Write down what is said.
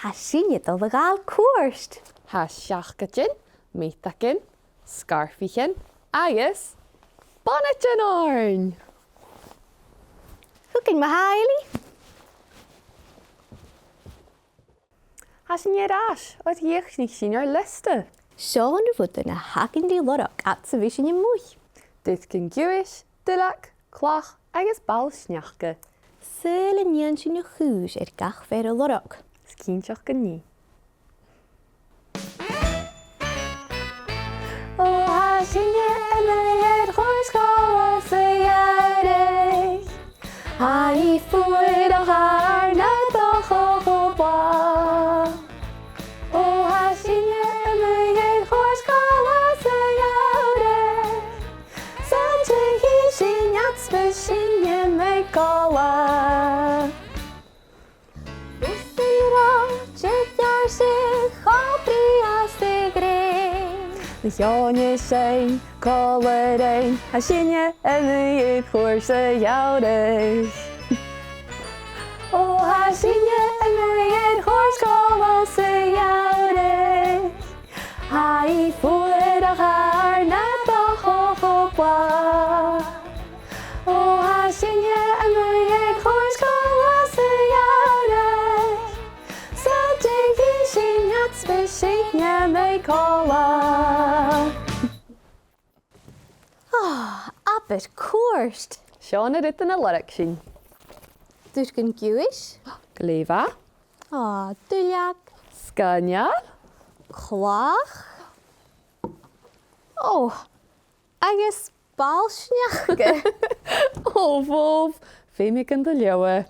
Ha sinne dul a gáil cuairt. Ha seachgadjin, meitacin, scarfichin, agus bonnetin orn. Húcinn ma haili? Ha sin rás, oed hiechnig sin ar liste. Sean fod na hagin di lorach at sa vision in mwy. Tiugainn Cuairt, Dulach, Clach agus Bàlla-sneachda. Syl yn ian sy'n yw chwys gach fer y lorach. Scínteach go ní. O ha sinne ymwyd chwrs sa iarech. Ha I ffwyd o har na doch o bwa. O ha sinne ymwyd chwrs sa iarech. San ty hi sy'n iatsby sy'n ymwyd gola. Na teáine sé cálaréin a sinne iad chuir sa jaoris. O ha sinne iad chuir sa jaoris. Ha I ffwyd o har na doch o bwa. O ha sinne iad chuir sa jaoris. Sa dy hi sy'n iatsby sy'n ymwyd cola. Abit Cuairt. Seán a rit na lorach sin. Tiugainn Cuairt. Gléfa, Dulach. Scaneal, Clach. Agus Bàlla-sneachda. ó bhómh, féimic an do leabha.